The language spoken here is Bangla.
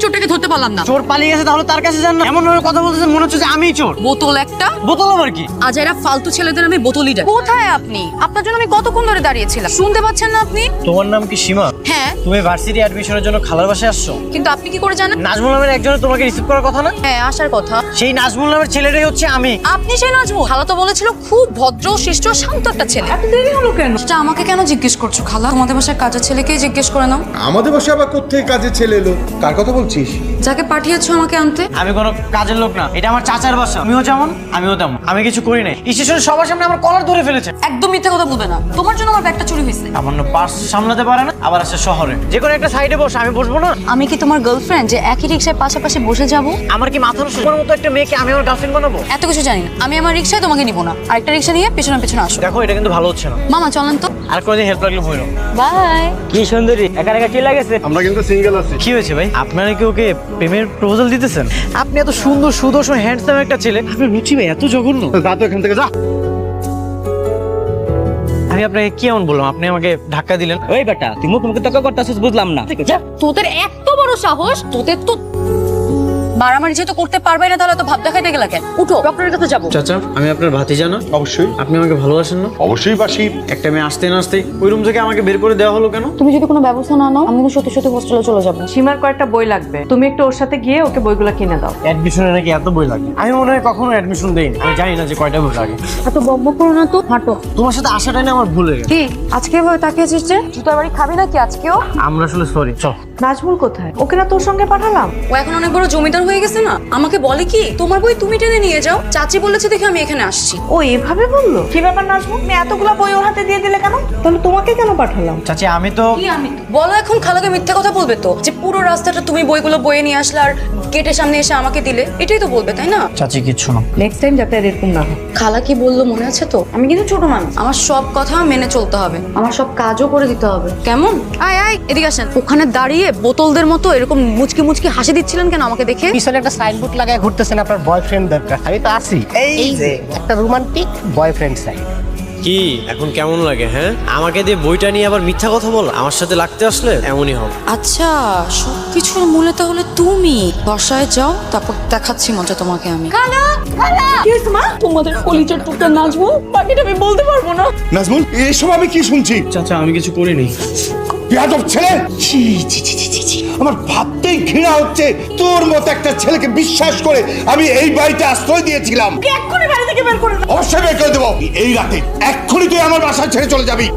চোরটাকে ধরতে পারলাম না। চোর পালিয়ে গেছে, তাহলে তার কাছে যান না। এমন ভাবে কথা বলতেছেন মনে হচ্ছে যে আমিই চোর। বোতল একটা। বোতল আবার কি? আজ এরা ফালতু ছেলেদের আমি বোতলই ডাকি। কোথায় আপনি? আপনার জন্য আমি কতক্ষণ ধরে দাঁড়িয়েছিলাম, শুনতে পাচ্ছেন না আপনি? তোমার নাম কি সীমা? হ্যাঁ। তুমি ভার্সিটি অ্যাডমিশনের জন্য খালার বাসায় আসছো? কিন্তু আপনি কি করে জানেন? নাজমুল নামের একজনের তোমাকে রিসিভ করার কথা না? হ্যাঁ, আসার কথা। সেই নাজমুল নামের ছেলেটাই হচ্ছে আমি। আপনি সেই নাজমুল? খালা তো বলেছিল খুব ভদ্র শিষ্ট শান্ত একটা ছেলে। এত দেরি হলো কেন? সেটা আমাকে কেন জিজ্ঞেস করছো খালা? তোমাদের বাসায় কাজের ছেলেকেই জিজ্ঞেস করে নাও। আমাদের বাসায় আবার কোত্থেকে কাজের ছেলে এলো? কার কথা বলছিস? যাকে পাঠিয়েছো আমাকে আনতে। আমি কোনো কাজের লোক না, এটা আমার চাচার বাসা। তুমিও যেমন আমিও তেমন। আমি কিছু করি নাই। স্টেশনে সবার সামনে আমার কলার ধরে ফেলেছে। একদম মিথ্যা কথা বলবে না। তোমার জন্য আমার ব্যাগটা চুরি হয়েছে। সামান্য পার্স সামলাতে পারে না, আবার আসে শহরে। যে কোনো একটা সাইডে বসে আমি বসবো না? আমি কি তোমার গার্লফ্রেন্ড যে একই রিক্সায় পাশাপাশি বসে যাব? আমার কি মাথা নষ্ট? তোমার মতো একটা মেয়েকে আমি আমার গার্লফ্রেন্ড বানাবো? এত কিছু জানি না। আমি আমার রিক্সায় তোমাকে নিব না, আরেকটা রিক্সা নিয়ে পেছনে পেছনে আসো। দেখো এটা কিন্তু ভালো হচ্ছে না। মামা চলেন তো। আর কোনোদিন হেল্প লাগলে বইলো। বাই। কি সুন্দরী, একা একা কি লাগেছে? আমরা কিন্তু সিঙ্গেল আছি। কি হয়েছে ভাই? আপনারা কি ওকে প্রেমের প্রপোজাল দিতেছেন? আপনি এত সুন্দর সুদর্শন হ্যান্ডসাম একটা ছেলে, আপনার রুচি ভাই এত জঘন্য। যা তো এখান থেকে যা। আমি আপনাকে কি এমন বললাম? আপনি আমাকে ধাক্কা দিলেন। ওই বেটা, তুই মুখ মুখে তর্ক করতেছিস, বুঝলাম না। তোদের এত বড় সাহস! তোদের তো মারামারি যেহেতু করতে পারবে না, তাহলে তো ভাব দেখাইতে গেলা কেন? উঠো, ডক্টরের কাছে যাবো। চাচা, আমি আপনার ভাতিজা না? অবশ্যই আপনি আমাকে ভালোবাসেন না? অবশ্যই বাসি। একটা মেয়ে আসতে না আসতেই ওই রুম থেকে আমাকে বের করে দেওয়া হলো কেন? তুমি যদি কোনো ব্যবস্থা না নাও, আমি কিন্তু সত্যি সত্যি হোস্টেলে চলে যাবো। সীমার কয়েকটা বই লাগবে, তুমি একটু ওর সাথে গিয়ে ওকে বইগুলো কিনে দাও। অ্যাডমিশনে নাকি এত বই লাগে? আমি মনে হয় কখনো অ্যাডমিশন দেইনি। আমি জানি না যে কয়টা বই লাগে। এত বকবক করো না তো, হাঁটো। তোমার সাথে আসাটাই না আমার ভুল হয়ে গেছে। কি আজকে এভাবে তাকিয়েছিস যে? তুই তো বাড়ি খাবি নাকি আজকেও? আমরা আসলে সরি। চল। নাজমুল কোথায়? ওকে না তোর সঙ্গে পাঠালাম। ও এখন অনেক বড় জমিদার হয়ে গেছে না? আমাকে বলে কি তোমার বই তুমি টেনে নিয়ে যাও, চাচি বলেছে দেখে আমি এখানে আসছি। ও এভাবে বললো? কি ব্যাপার নাজমুল, তুমি এতগুলা বই ওর হাতে দিয়ে দিলে কেন? তাহলে তোমাকে কেন পাঠালাম? চাচি আমি তো বলো এখন খালাকে মিথ্যা কথা বলবে তো, যে পুরো রাস্তাটা তুমি বইগুলো বয়ে নিয়ে আসলে আর গেটের সামনে এসে আমাকে দিলে? এটাই তো বলবে, তাই না? চাচি কিচ্ছু না। নেক্সট টাইম যাতে এরকম না হয়। খালা কি বললো মনে আছে তো? আমি কিন্তু ছোট মানুষ, আমার সব কথা মেনে চলতে হবে, আমার সব কাজও করে দিতে হবে, কেমন? আয় আয় এদিকে আসেন। ওখানে দাঁড়িয়ে বোতলদের মতো এরকম মুচকি মুচকি হাসি দিচ্ছিলেন কেন আমাকে দেখে? পিছনে একটা সাইনবোর্ড লাগায় ঘুরতেছেন আপনার বয়ফ্রেন্ড দরকার। আমি তো আছি, এই যে একটা রোমান্টিক বয়ফ্রেন্ড সাইড। কি এখন কেমন লাগে? হ্যাঁ, আমাকে দিয়ে বইটা নিয়ে আবার মিথ্যা কথা বল? আমার সাথে লাগতে আসলে এমনই হবে। আচ্ছা, সবকিছুর মূলে তাহলে তুমি। বাসায় যাও, তারপর দেখাচ্ছি মজা তোমাকে আমি। খালা খালা, কি হইছে মা? তোমাদের কলিজার টুকরা নাজমুল, বাকিটা আমি বলতে পারবো না। নাজমুল, এসব আমি কি শুনছি? চাচা আমি কিছু করিনি। বেয়াদব ছেলে! ছি ছি ছি ছি ছি। আমার ভাবতেই ঘৃণা হচ্ছে, তোর মতো একটা ছেলেকে বিশ্বাস করে আমি এই বাড়িতে আশ্রয় দিয়েছিলাম। এক্ষুনি বাড়ি থেকে বের করে দাও। অবশ্যই বের করে দেবো এই রাতে। এক্ষুনি তুই আমার বাসা ছেড়ে চলে যাবি।